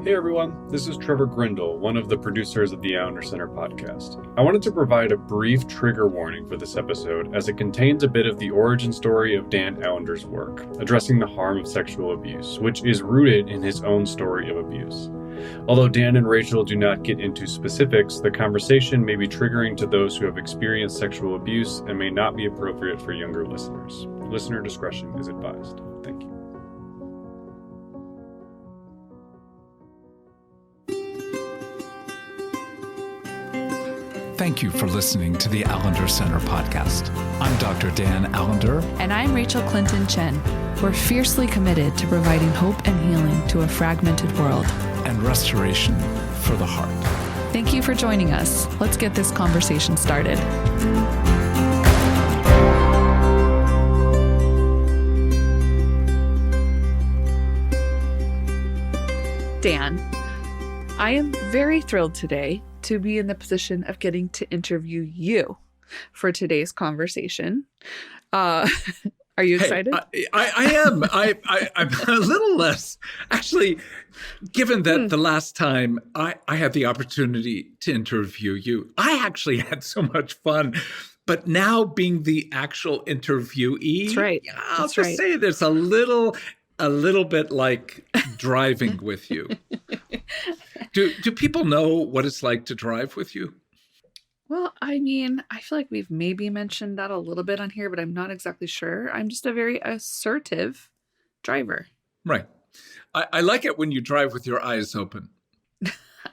Hey everyone, this is Trevor Grindle, one of the producers of the Allender Center podcast. I wanted to provide a brief trigger warning for this episode as it contains a bit of the origin story of Dan Allender's work, addressing the harm of sexual abuse, which is rooted in his own story of abuse. Although Dan and Rachael do not get into specifics, the conversation may be triggering to those who have experienced sexual abuse and may not be appropriate for younger listeners. Listener discretion is advised. Thank you. Thank you for listening to the Allender Center podcast. I'm Dr. Dan Allender. And I'm Rachael Clinton Chen. We're fiercely committed to providing hope and healing to a fragmented world. And restoration for the heart. Thank you for joining us. Let's get this conversation started. Dan, I am very thrilled today to be in the position of getting to interview you for today's conversation. Are you excited? I am. I'm a little less. Actually, given that the last time I had the opportunity to interview you, I actually had so much fun. But now being the actual interviewee, that's right. I'll just say there's a little bit like driving with you. Do people know what it's like to drive with you? Well, I mean, I feel like we've maybe mentioned that a little bit on here, but I'm not exactly sure. I'm just a very assertive driver. Right. I like it when you drive with your eyes open.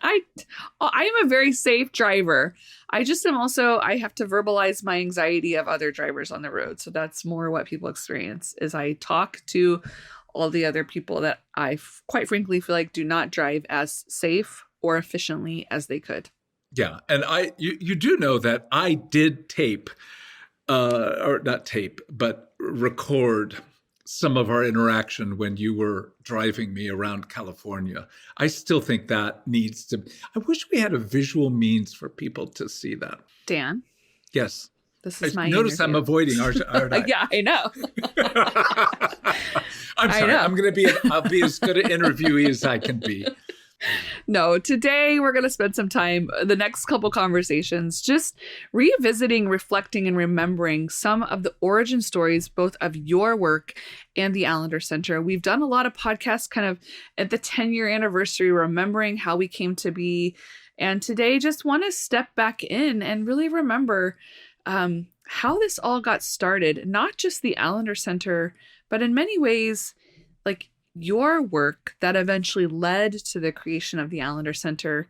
I am a very safe driver. I just am also, I have to verbalize my anxiety of other drivers on the road. So that's more what people experience is I talk to all the other people that I quite frankly feel like do not drive as safe or efficiently as they could. Yeah. And you do know that I did tape, or not tape, but record some of our interaction when you were driving me around California. I still think that needs to, I wish we had a visual means for people to see that. Dan? Yes. This is my Notice interview. I'm avoiding, aren't I? Yeah, I know. I'm sorry. I'll be as good an interviewee as I can be. No, today we're going to spend some time, the next couple conversations, just revisiting, reflecting, and remembering some of the origin stories, both of your work and the Allender Center. We've done a lot of podcasts kind of at the 10-year anniversary, remembering how we came to be. And today just want to step back in and really remember how this all got started, not just the Allender Center, but in many ways, like your work that eventually led to the creation of the Allender Center.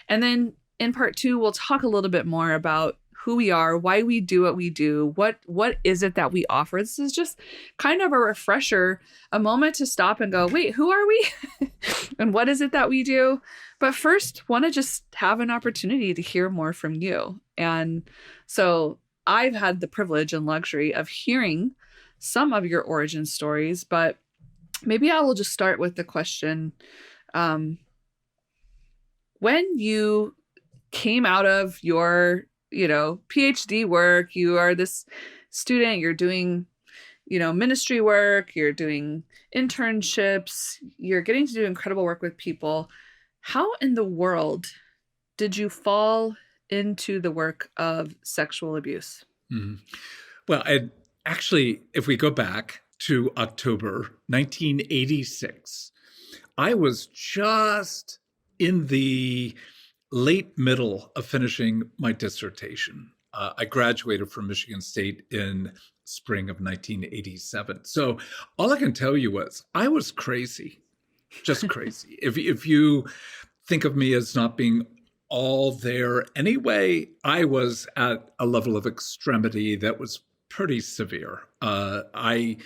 And then in part 2, we'll talk a little bit more about who we are, why we do what we do, what is it that we offer. This is just kind of a refresher, a moment to stop and go, wait, who are we? And what is it that we do? But first, want to just have an opportunity to hear more from you. And so I've had the privilege and luxury of hearing some of your origin stories, but maybe I will just start with the question. When you came out of your, PhD work, you are this student, you're doing, ministry work, you're doing internships, you're getting to do incredible work with people. How in the world did you fall into the work of sexual abuse? Mm-hmm. Well, actually, if we go back to October 1986, I was just in the late middle of finishing my dissertation. I graduated from Michigan State in spring of 1987. So all I can tell you was I was crazy, just crazy. If you think of me as not being all there anyway, I was at a level of extremity that was pretty severe. I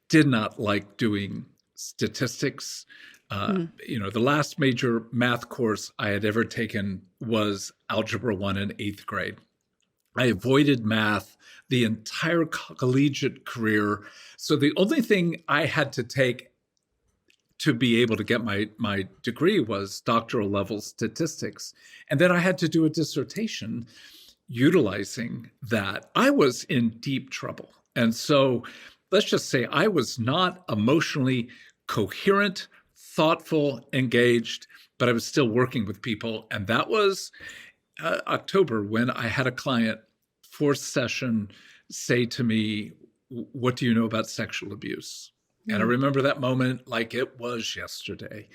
did not like doing statistics. The last major math course I had ever taken was Algebra 1 in 8th grade. I avoided math the entire collegiate career. So the only thing I had to take to be able to get my degree was doctoral level statistics. And then I had to do a dissertation utilizing that. I was in deep trouble. And so let's just say I was not emotionally coherent, thoughtful, engaged, but I was still working with people. And that was October, when I had a client, fourth session, say to me, "What do you know about sexual abuse?" And I remember that moment like it was yesterday.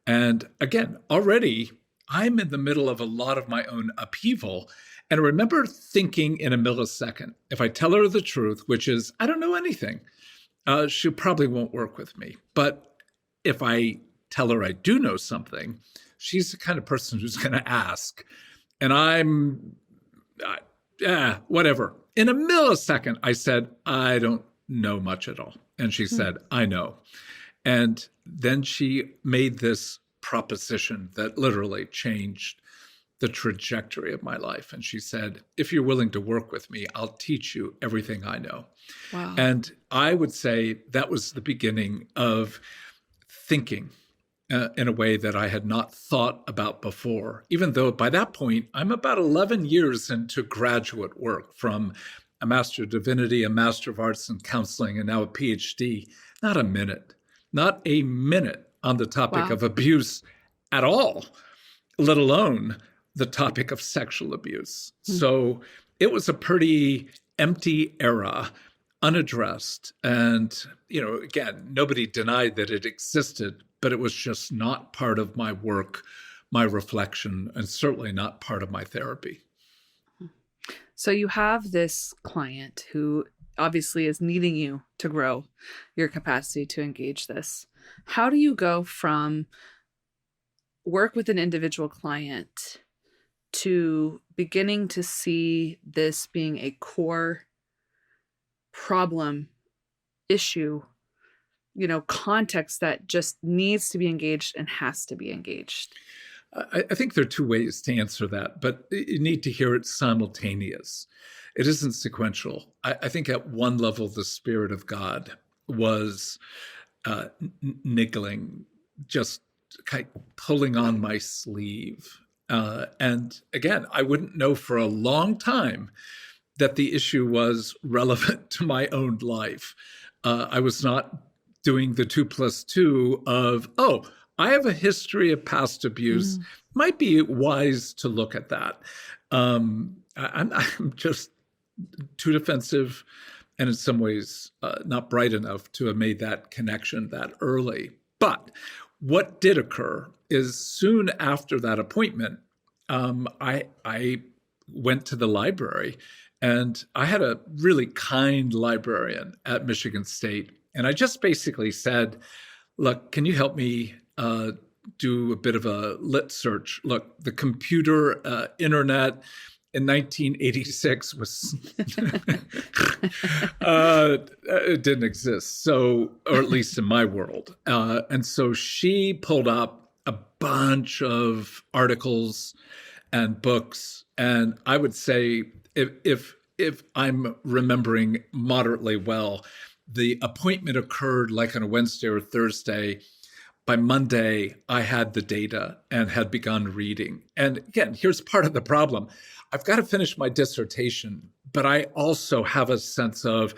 And again, already I'm in the middle of a lot of my own upheaval. And I remember thinking in a millisecond, if I tell her the truth, which is, I don't know anything, she probably won't work with me. But if I tell her I do know something, she's the kind of person who's going to ask. And I'm, whatever. In a millisecond, I said, I don't know much at all. And she said, I know. And then she made this proposition that literally changed the trajectory of my life. And she said, if you're willing to work with me, I'll teach you everything I know. Wow. And I would say that was the beginning of thinking in a way that I had not thought about before, even though by that point, I'm about 11 years into graduate work, from a Master of Divinity, a Master of Arts in Counseling, and now a PhD. Not a minute on the topic of abuse at all, let alone the topic of sexual abuse. So it was a pretty empty era, unaddressed. And, again, nobody denied that it existed, but it was just not part of my work, my reflection, and certainly not part of my therapy. So you have this client who obviously is needing you to grow your capacity to engage this. How do you go from work with an individual client to beginning to see this being a core problem, issue, context that just needs to be engaged and has to be engaged? I think there are two ways to answer that, but you need to hear it simultaneous. It isn't sequential. I think at one level, the Spirit of God was niggling, just kind of pulling on my sleeve. And again, I wouldn't know for a long time that the issue was relevant to my own life. I was not doing the 2+2 of, I have a history of past abuse. Might be wise to look at that. I'm just too defensive, and in some ways not bright enough to have made that connection that early. But what did occur is soon after that appointment, I went to the library, and I had a really kind librarian at Michigan State. And I just basically said, look, can you help me do a bit of a lit search? Look, the computer, internet in 1986 was, it didn't exist. So, or at least in my world. And so she pulled up a bunch of articles and books. And I would say, if I'm remembering moderately well, the appointment occurred like on a Wednesday or Thursday. By Monday, I had the data and had begun reading. And again, here's part of the problem. I've got to finish my dissertation, but I also have a sense of,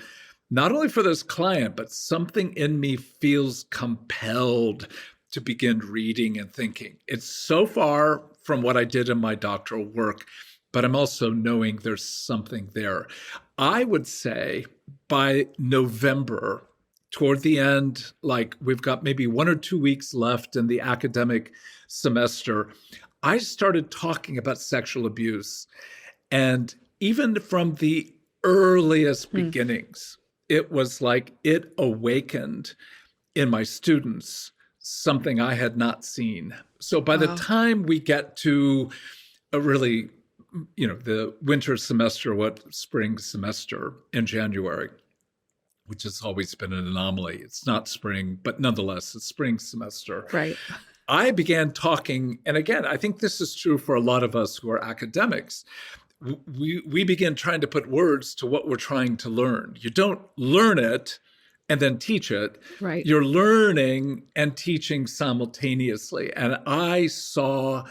not only for this client, but something in me feels compelled to begin reading and thinking. It's so far from what I did in my doctoral work, but I'm also knowing there's something there. I would say by November, toward the end, like we've got maybe 1 or 2 weeks left in the academic semester, I started talking about sexual abuse. And even from the earliest beginnings, it was like it awakened in my students something I had not seen. So by the time we get to a really, the winter semester, spring semester in January, which has always been an anomaly. It's not spring, but nonetheless, it's spring semester. Right. I began talking, and again, I think this is true for a lot of us who are academics. We begin trying to put words to what we're trying to learn. You don't learn it and then teach it. Right. You're learning and teaching simultaneously. And I saw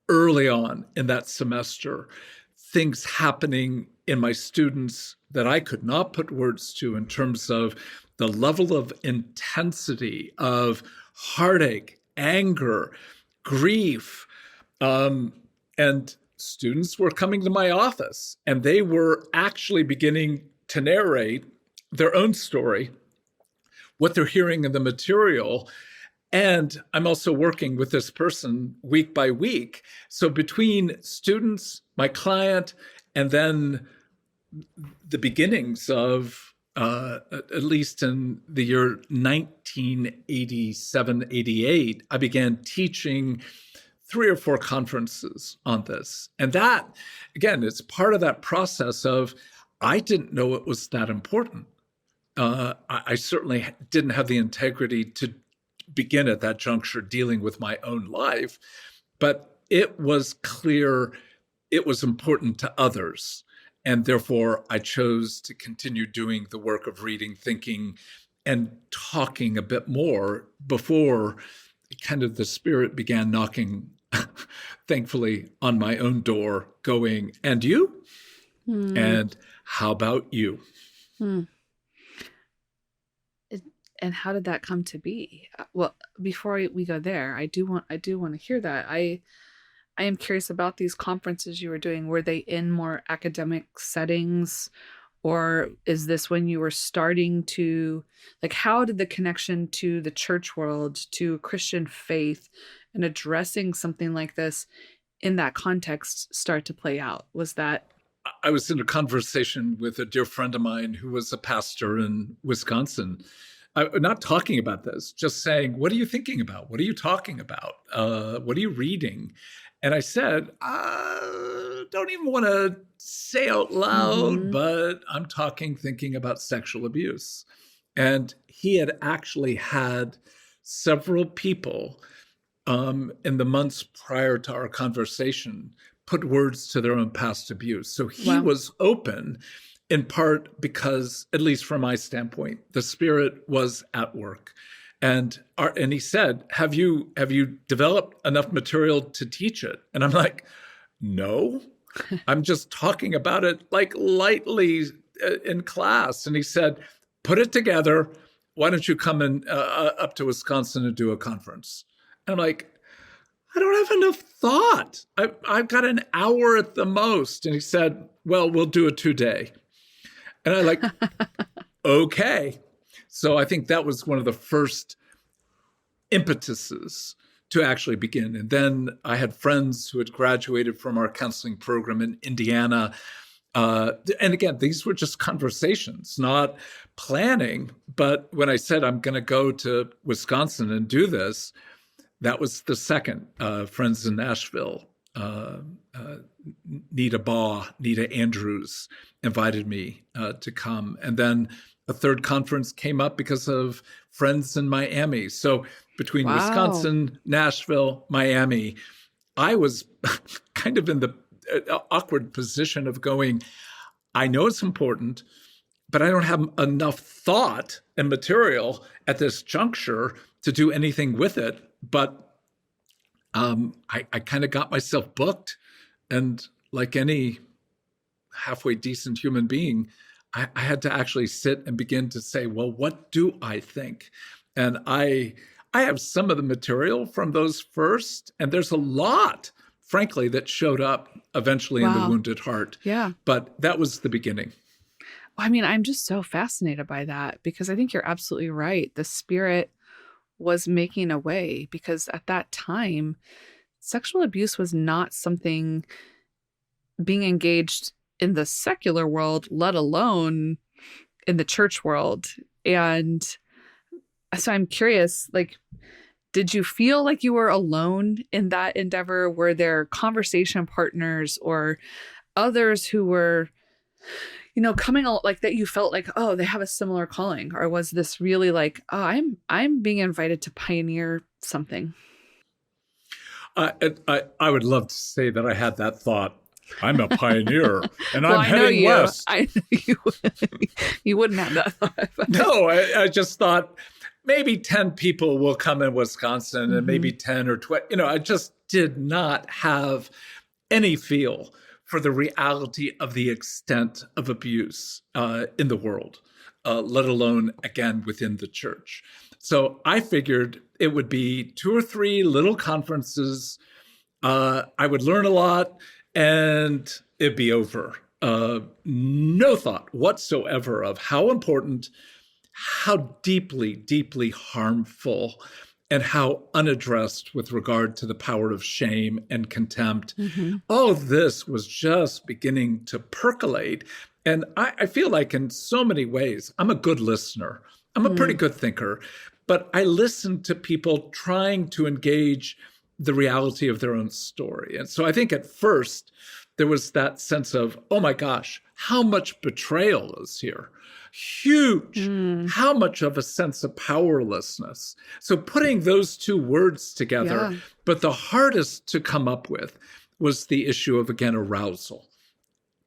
early on in that semester things happening in my students that I could not put words to, in terms of the level of intensity of heartache anger, grief. And students were coming to my office, and they were actually beginning to narrate their own story, what they're hearing in the material. And I'm also working with this person week by week. So between students, my client, and then the beginnings of, at least in the year 1987, 88, I began teaching 3 or 4 conferences on this. And that, again, it's part of that process of, I didn't know it was that important. I certainly didn't have the integrity to begin at that juncture dealing with my own life, but it was clear it was important to others. And therefore, I chose to continue doing the work of reading, thinking, and talking a bit more before kind of the Spirit began knocking, thankfully, on my own door, going, and you? And how about you? And how did that come to be? Well, before we go there, I do want to hear that. I am curious about these conferences you were doing. Were they in more academic settings, or is this when you were starting to, like, how did the connection to the church world, to Christian faith, and addressing something like this in that context start to play out? Was that? I was in a conversation with a dear friend of mine who was a pastor in Wisconsin. Not talking about this, just saying, what are you thinking about? What are you talking about? What are you reading? And I said, don't even want to say out loud, but I'm thinking about sexual abuse. And he had actually had several people in the months prior to our conversation put words to their own past abuse. So he was open, in part because, at least from my standpoint, the Spirit was at work. And he said, have you developed enough material to teach it? And I'm like, no, I'm just talking about it like lightly in class. And he said, put it together. Why don't you come up to Wisconsin and do a conference? And I'm like, I don't have enough thought. I've got an hour at the most. And he said, well, we'll do a 2-day. And I'm like, okay. So I think that was one of the first impetuses to actually begin. And then I had friends who had graduated from our counseling program in Indiana. And again, these were just conversations, not planning. But when I said I'm going to go to Wisconsin and do this, that was the second. Friends in Nashville, Nita Andrews invited me to come. And then a third conference came up because of friends in Miami. So between Wisconsin, Nashville, Miami, I was kind of in the awkward position of going, I know it's important, but I don't have enough thought and material at this juncture to do anything with it. But I kind of got myself booked. And like any halfway decent human being, I had to actually sit and begin to say, well, what do I think? And I have some of the material from those first, and there's a lot, frankly, that showed up eventually in The Wounded Heart. Yeah. But that was the beginning. Well, I mean, I'm just so fascinated by that, because I think you're absolutely right. The Spirit was making a way, because at that time, sexual abuse was not something being engaged in the secular world, let alone in the church world. And so I'm curious, like, did you feel like you were alone in that endeavor? Were there conversation partners or others who were, coming out like that, you felt like, oh, they have a similar calling? Or was this really like, oh, I'm being invited to pioneer something? I would love to say that I had that thought. I'm a pioneer, and I'm heading west. I know you wouldn't have that thought. No, I just thought maybe 10 people will come in Wisconsin, and maybe 10 or 20. I just did not have any feel for the reality of the extent of abuse in the world, let alone, again, within the church. So I figured it would be 2 or 3 little conferences. I would learn a lot and it'd be over. No thought whatsoever of how important, how deeply, deeply harmful, and how unaddressed with regard to the power of shame and contempt. All of this was just beginning to percolate. And I feel like in so many ways, I'm a good listener. I'm a pretty good thinker, but I listen to people trying to engage the reality of their own story. And so I think at first there was that sense of, oh my gosh, how much betrayal is here? Huge. How much of a sense of powerlessness? So putting those 2 words together, but the hardest to come up with was the issue of, again, arousal,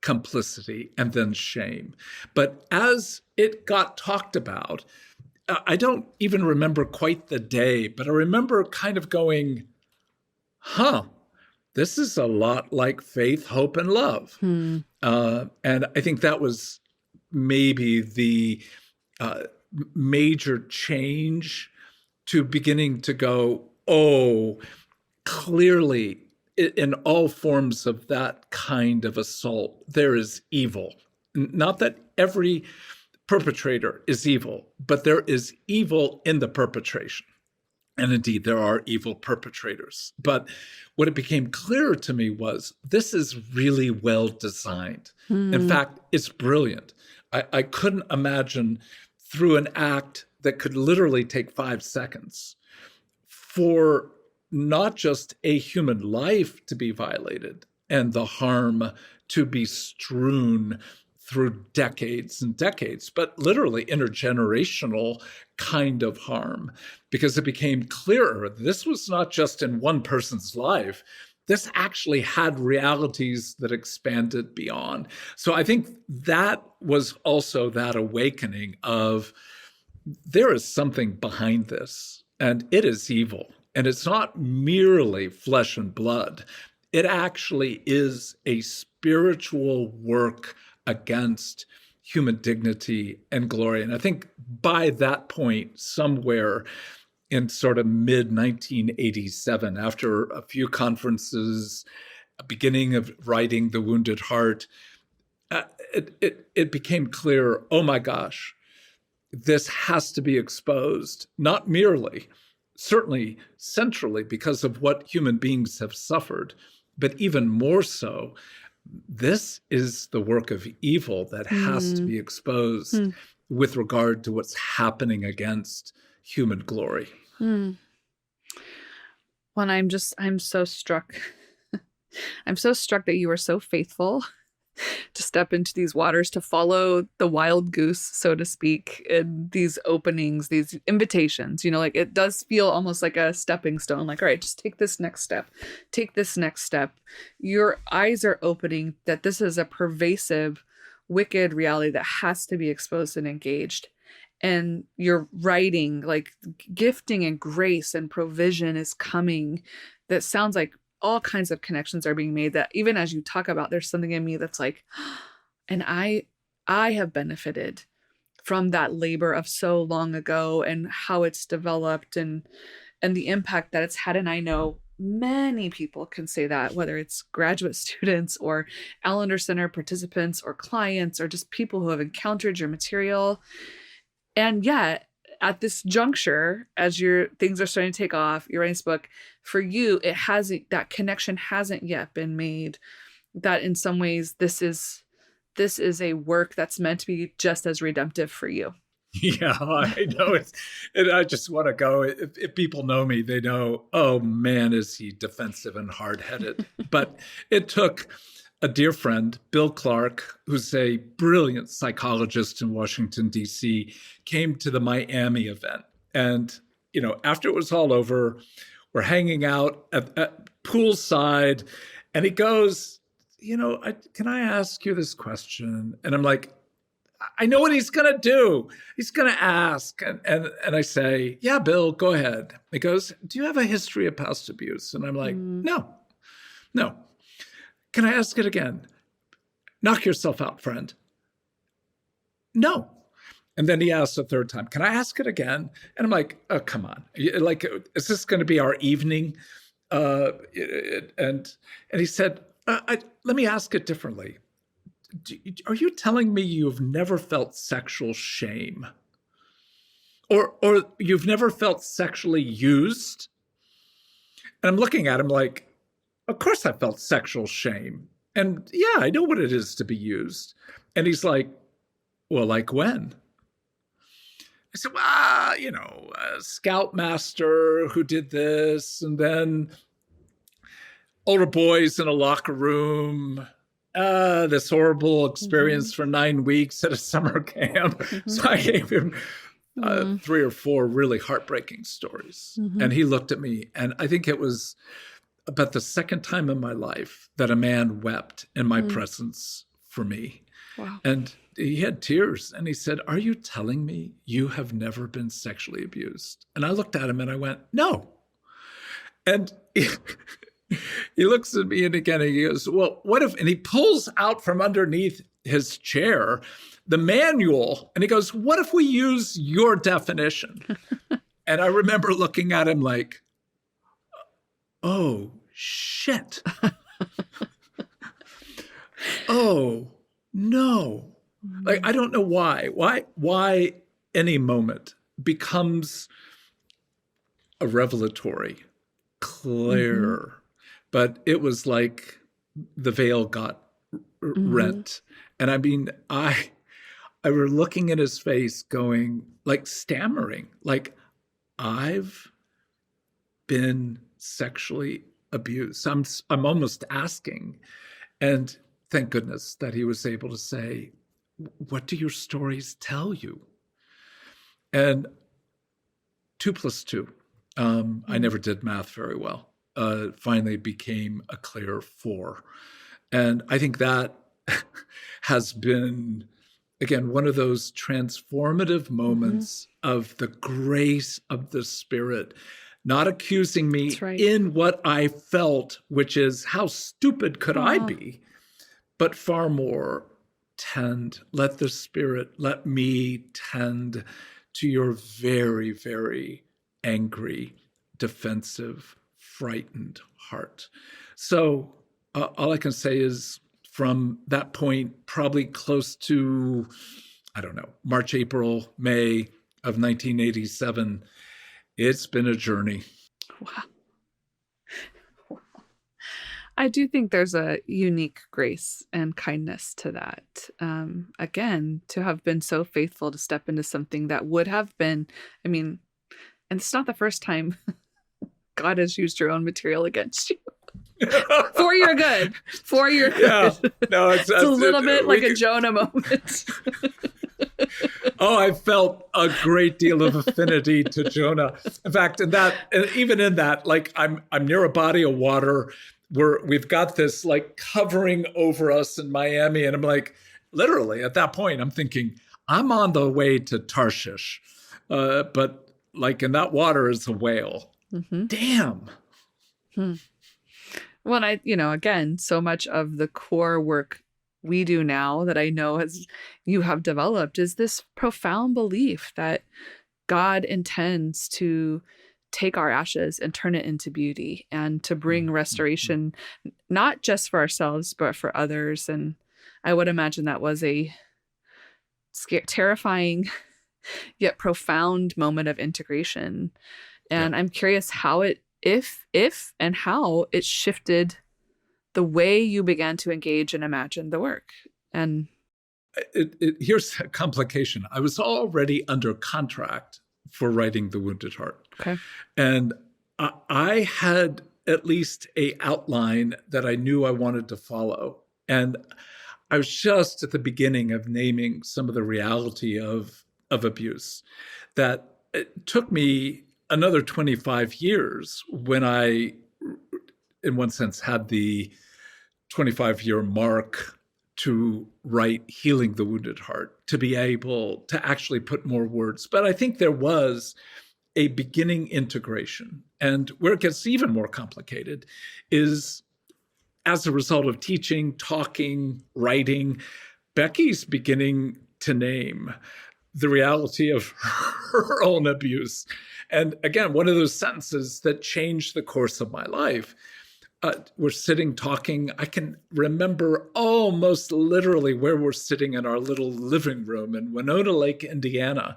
complicity, and then shame. But as it got talked about, I don't even remember quite the day, but I remember kind of going, this is a lot like faith, hope, and love. And I think that was maybe the major change to beginning to go, oh, clearly in all forms of that kind of assault, there is evil. Not that every perpetrator is evil, but there is evil in the perpetration. And indeed, there are evil perpetrators. But what it became clearer to me was this is really well designed. In fact, it's brilliant. I couldn't imagine through an act that could literally take 5 seconds for not just a human life to be violated and the harm to be strewn through decades and decades, but literally intergenerational kind of harm, because it became clearer this was not just in one person's life. This actually had realities that expanded beyond. So I think that was also that awakening of there is something behind this, and it is evil. And it's not merely flesh and blood. It actually is a spiritual work against human dignity and glory. And I think by that point, somewhere in sort of mid-1987, after a few conferences, a beginning of writing The Wounded Heart, it became clear, oh my gosh, this has to be exposed, not merely, certainly centrally because of what human beings have suffered, but even more so, this is the work of evil that has to be exposed with regard to what's happening against human glory. Well, I'm so struck. I'm so struck that you were so faithful to step into these waters, to follow the wild goose, so to speak, in these openings, these invitations. Like it does feel almost like a stepping stone, like, all right, just take this next step, take this next step. Your eyes are opening that this is a pervasive, wicked reality that has to be exposed and engaged. And you're writing, like gifting and grace and provision is coming. That sounds like all kinds of connections are being made, that even as you talk about, there's something in me that's like, and I have benefited from that labor of so long ago and how it's developed and the impact that it's had. And I know many people can say that, whether it's graduate students or Allender Center participants or clients or just people who have encountered your material. And yet, at this juncture, as your things are starting to take off, you're writing this book, for you, that connection hasn't yet been made. That in some ways, this is a work that's meant to be just as redemptive for you. Yeah, I know it. And I just want to go. If people know me, they know, oh man, is he defensive and hard-headed. But it took a dear friend, Bill Clark, who's a brilliant psychologist in Washington, D.C., came to the Miami event. And, after it was all over, we're hanging out at poolside, and he goes, can I ask you this question? And I'm like, I know what he's going to do. He's going to ask. And I say, yeah, Bill, go ahead. He goes, do you have a history of past abuse? And I'm like, no. Can I ask it again? Knock yourself out, friend. No. And then he asked a third time, can I ask it again? And I'm like, oh, come on. Like, is this going to be our evening? And he said, let me ask it differently. Are you telling me you've never felt sexual shame? Or you've never felt sexually used? And I'm looking at him like, of course I felt sexual shame. And yeah, I know what it is to be used. And he's like, well, like when? I said, well, a scoutmaster who did this, and then older boys in a locker room, this horrible experience for 9 weeks at a summer camp. So I gave him 3 or 4 really heartbreaking stories. And he looked at me, and I think it was about the second time in my life that a man wept in my presence for me. Wow. And he had tears, and he said, are you telling me you have never been sexually abused? And I looked at him and I went, no. And he looks at me and again, he goes, well, what if, and he pulls out from underneath his chair the manual, and he goes, what if we use your definition? And I remember looking at him like, oh, shit. Oh, no. Like, I don't know why any moment becomes a revelatory, clear, but it was like the veil got rent. And I mean, I were looking at his face going, like stammering, like, I've been sexually abused. I'm almost asking. And thank goodness that he was able to say, what do your stories tell you? And 2 + 2. I never did math very well. Finally became a clear 4. And I think that has been, again, one of those transformative moments of the grace of the Spirit, not accusing me in what I felt, which is how stupid could I be, but far more let the Spirit, let me tend to your very, very angry, defensive, frightened heart. So all I can say is from that point, probably close to, I don't know, March, April, May of 1987, it's been a journey. Wow. I do think there's a unique grace and kindness to that. Again, to have been so faithful to step into something that would have been, I mean, and it's not the first time God has used your own material against you. For your good. For your good. Yeah. No, it's a little bit like a Jonah moment. Oh, I felt a great deal of affinity to Jonah. In fact, even in that, like I'm near a body of water where we've got this like covering over us in Miami. And I'm like, literally at that point, I'm thinking, I'm on the way to Tarshish. But like in that water is a whale. Damn. Well, again, so much of the core work we do now that I know you have developed is this profound belief that God intends to take our ashes and turn it into beauty and to bring restoration, not just for ourselves, but for others. And I would imagine that was a terrifying yet profound moment of integration. And I'm curious how if and how it shifted the way you began to engage and imagine the work. And here's a complication. I was already under contract for writing The Wounded Heart. Okay. And I had at least an outline that I knew I wanted to follow. And I was just at the beginning of naming some of the reality of abuse. That it took me another 25 years when I, in one sense, had the 25-year mark to write Healing the Wounded Heart, to be able to actually put more words. But I think there was a beginning integration. And where it gets even more complicated is as a result of teaching, talking, writing, Becky's beginning to name the reality of her own abuse. And again, one of those sentences that changed the course of my life. We're sitting talking. I can remember almost literally where we're sitting in our little living room in Winona Lake, Indiana.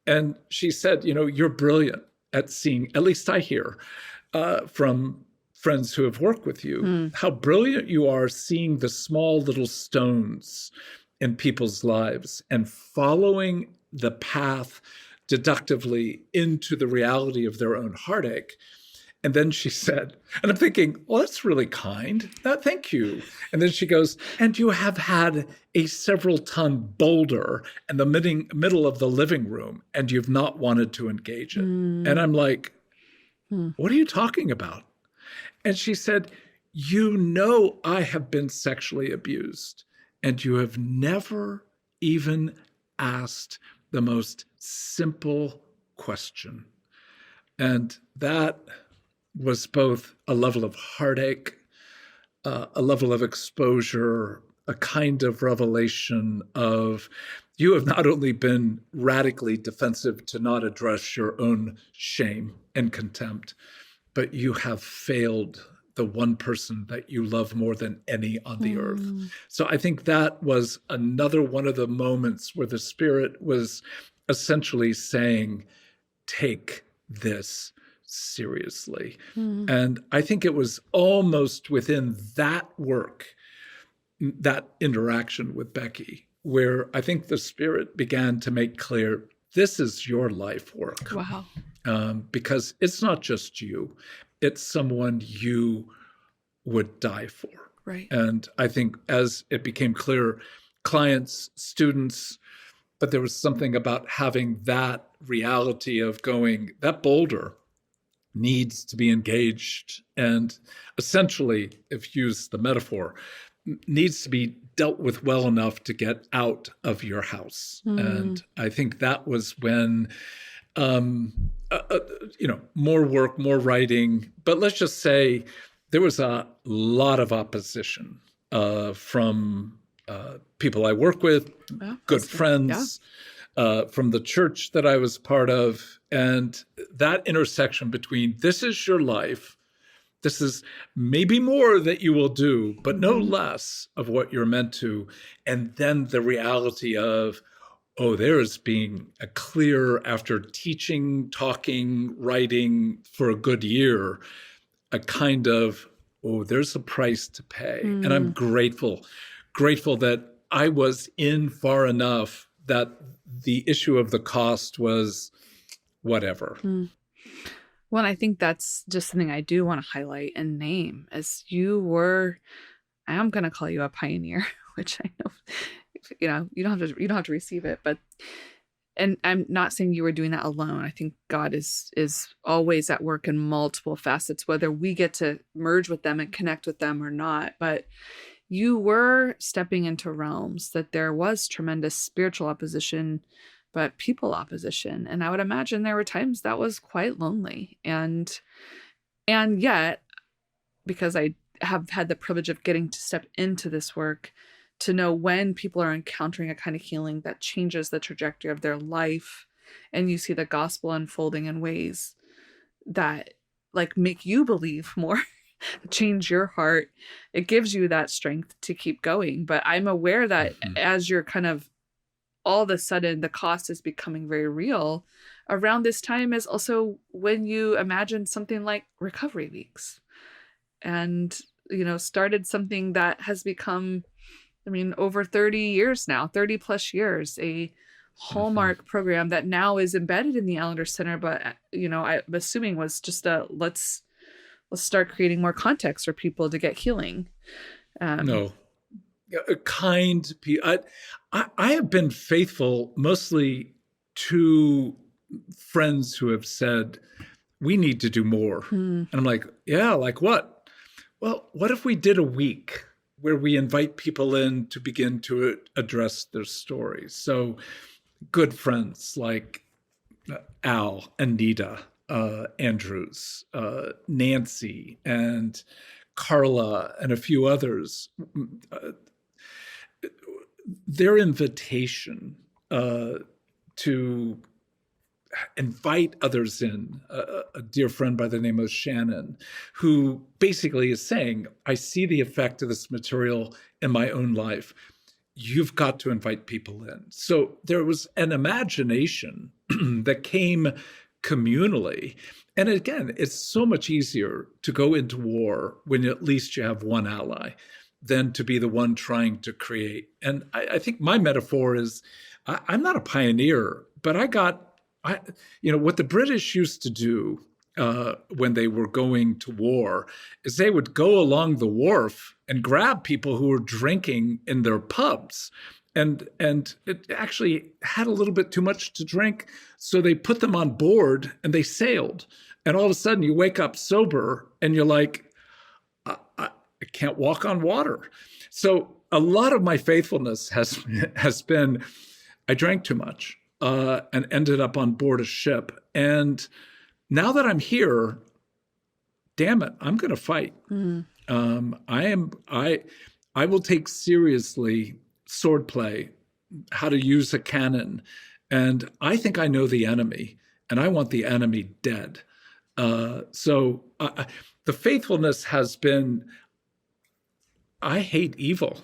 And she said, you're brilliant at seeing, at least I hear from friends who have worked with you, how brilliant you are seeing the small little stones in people's lives and following the path deductively into the reality of their own heartache. And then she said, and I'm thinking, well, that's really kind. Thank you. And then she goes, and you have had a several-ton boulder in the middle of the living room, and you've not wanted to engage it. And I'm like, what are you talking about? And she said, I have been sexually abused, and you have never even asked the most simple question. And that was both a level of heartache, a level of exposure, a kind of revelation of you have not only been radically defensive to not address your own shame and contempt, but you have failed the one person that you love more than any on the earth. So I think that was another one of the moments where the Spirit was essentially saying, take this seriously. And I think it was almost within that work, that interaction with Becky, where I think the Spirit began to make clear, this is your life work. Wow. Because it's not just you, it's someone you would die for. Right. And I think as it became clear, clients, students, but there was something about having that reality of going, that boulder needs to be engaged and essentially, if you use the metaphor, needs to be dealt with well enough to get out of your house. And I think that was when, more work, more writing, but let's just say there was a lot of opposition from people I work with, good friends, from the church that I was part of. And that intersection between this is your life, this is maybe more that you will do, but no less of what you're meant to. And then the reality of, there is being a clear, after teaching, talking, writing for a good year, a kind of, there's a price to pay. And I'm grateful that I was in far enough that the issue of the cost was whatever. Well, I think that's just something I do want to highlight and name, as I am going to call you a pioneer, which I know, you don't have to receive it, but, and I'm not saying you were doing that alone. I think God is always at work in multiple facets, whether we get to merge with them and connect with them or not, but you were stepping into realms that there was tremendous spiritual opposition, but people opposition. And I would imagine there were times that was quite lonely. And yet, because I have had the privilege of getting to step into this work, to know when people are encountering a kind of healing that changes the trajectory of their life, and you see the gospel unfolding in ways that make you believe more, change your heart, it gives you that strength to keep going. But I'm aware that as you're kind of all of a sudden the cost is becoming very real, around this time is also when you imagine something like Recovery Weeks, and started something that has become, over 30 years now, 30 plus years, a hallmark program that now is embedded in the Allender Center, but I'm assuming was just let's start creating more context for people to get healing. Kind people. I have been faithful mostly to friends who have said, we need to do more. And I'm like, yeah, like what? Well, what if we did a week where we invite people in to begin to address their stories? So good friends like Al, Anita, Andrews, Nancy, and Carla, and a few others, their invitation to invite others in. A dear friend by the name of Shannon, who basically is saying, I see the effect of this material in my own life. You've got to invite people in. So there was an imagination that came communally. And again, it's so much easier to go into war when at least you have one ally than to be the one trying to create. And I think my metaphor is, I'm not a pioneer, but what the British used to do when they were going to war is they would go along the wharf and grab people who were drinking in their pubs. And it actually had a little bit too much to drink. So they put them on board and they sailed. And all of a sudden you wake up sober and you're like, I can't walk on water. So a lot of my faithfulness has been, I drank too much and ended up on board a ship. And now that I'm here, damn it, I'm going to fight. I will take seriously swordplay, how to use a cannon. And I think I know the enemy, and I want the enemy dead. So the faithfulness has been, I hate evil.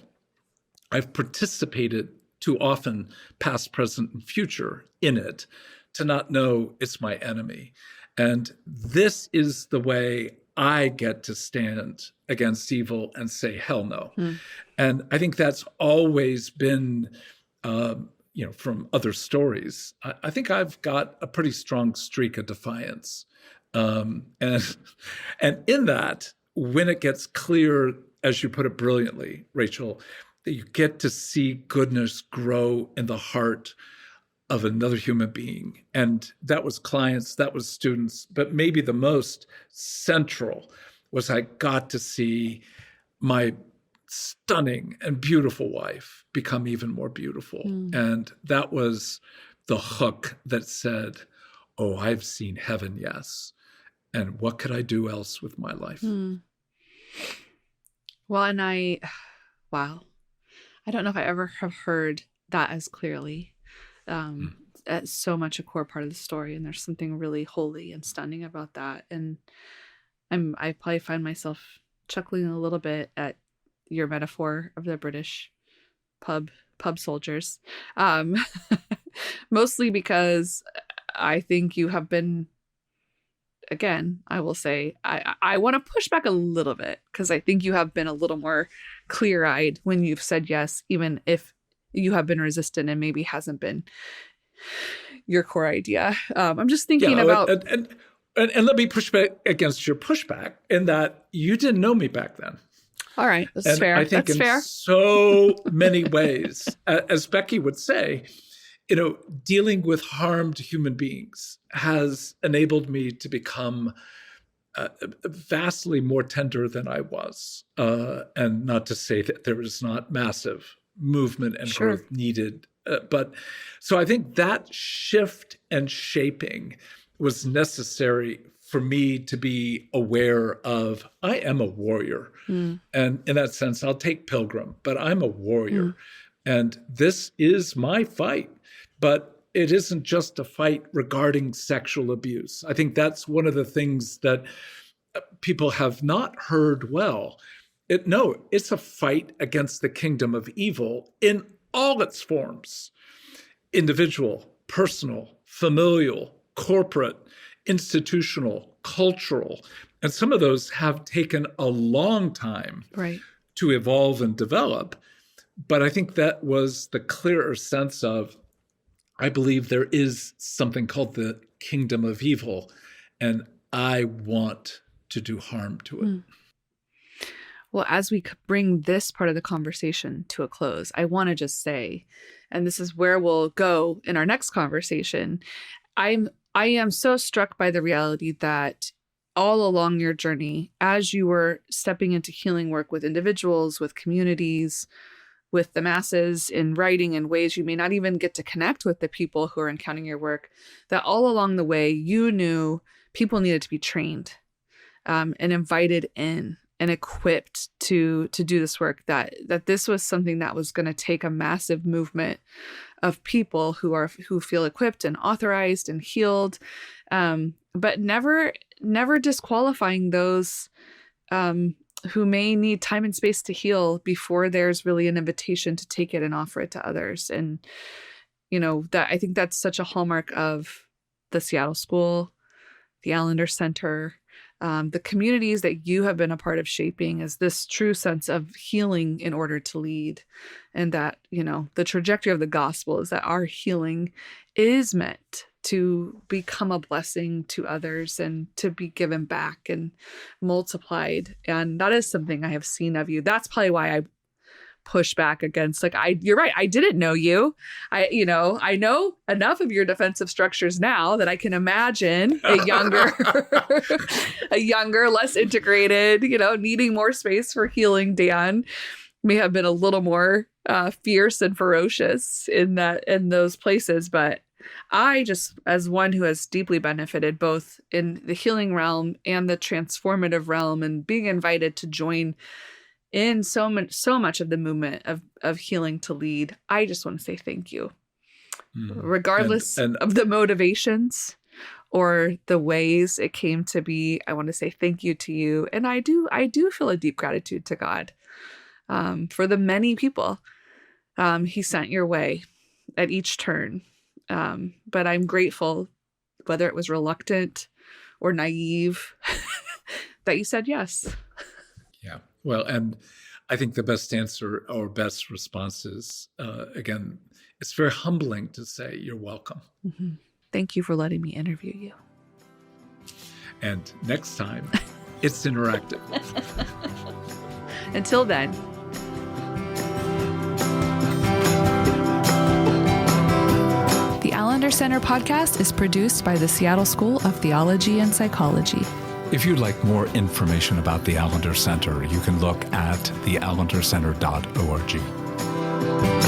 I've participated too often, past, present, and future, in it, to not know it's my enemy. And this is the way I get to stand against evil and say, hell no. And I think that's always been, from other stories. I think I've got a pretty strong streak of defiance. And in that, when it gets clear, as you put it brilliantly, Rachel, that you get to see goodness grow in the heart of another human being. And that was clients, that was students, but maybe the most central was I got to see my stunning and beautiful wife become even more beautiful. And that was the hook that said, oh, I've seen heaven, yes. And what could I do else with my life? Well, and wow. I don't know if I ever have heard that as clearly. It's so much a core part of the story, and there's something really holy and stunning about that. And I probably find myself chuckling a little bit at your metaphor of the British pub soldiers, mostly because I think you have been, again, I will say, I want to push back a little bit, because I think you have been a little more clear-eyed when you've said yes, even if you have been resistant and maybe hasn't been your core idea. I'm just thinking about... And let me push back against your pushback in that you didn't know me back then. All right, that's fair. I think that's fair. So many ways, as Becky would say, dealing with harmed human beings has enabled me to become vastly more tender than I was. And not to say that there is not massive movement and growth needed. But so I think that shift and shaping was necessary for me to be aware of, I am a warrior. And in that sense, I'll take Pilgrim, but I'm a warrior. And this is my fight. But it isn't just a fight regarding sexual abuse. I think that's one of the things that people have not heard well. It's a fight against the kingdom of evil in all its forms: individual, personal, familial, corporate, institutional, cultural. And some of those have taken a long time to evolve and develop. But I think that was the clearer sense of, I believe there is something called the kingdom of evil, and I want to do harm to it. Well, as we bring this part of the conversation to a close, I want to just say, and this is where we'll go in our next conversation, I am so struck by the reality that all along your journey, as you were stepping into healing work with individuals, with communities, with the masses, in writing in ways you may not even get to connect with the people who are encountering your work, that all along the way, you knew people needed to be trained and invited in. equipped to do this work, that this was something that was going to take a massive movement of people who feel equipped and authorized and healed, but never disqualifying those who may need time and space to heal before there's really an invitation to take it and offer it to others. And that I think that's such a hallmark of the Seattle School, the Allender Center, the communities that you have been a part of shaping, is this true sense of healing in order to lead. And that, the trajectory of the gospel is that our healing is meant to become a blessing to others and to be given back and multiplied. And that is something I have seen of you. That's probably why I push back against, you're right. I didn't know you. I know enough of your defensive structures now that I can imagine a younger, less integrated, needing more space for healing Dan may have been a little more fierce and ferocious in those places. But I just, as one who has deeply benefited both in the healing realm and the transformative realm, and being invited to join in so much of the movement of healing to lead, I just want to say thank you. Regardless of the motivations or the ways it came to be, I want to say thank you to you. And I do feel a deep gratitude to God for the many people he sent your way at each turn. But I'm grateful, whether it was reluctant or naive, that you said yes. Yeah. Well, and I think the best answer or best response is, again, it's very humbling to say you're welcome. Mm-hmm. Thank you for letting me interview you. And next time, it's interactive. Until then. The Allender Center podcast is produced by the Seattle School of Theology and Psychology. If you'd like more information about the Allender Center, you can look at theallendercenter.org.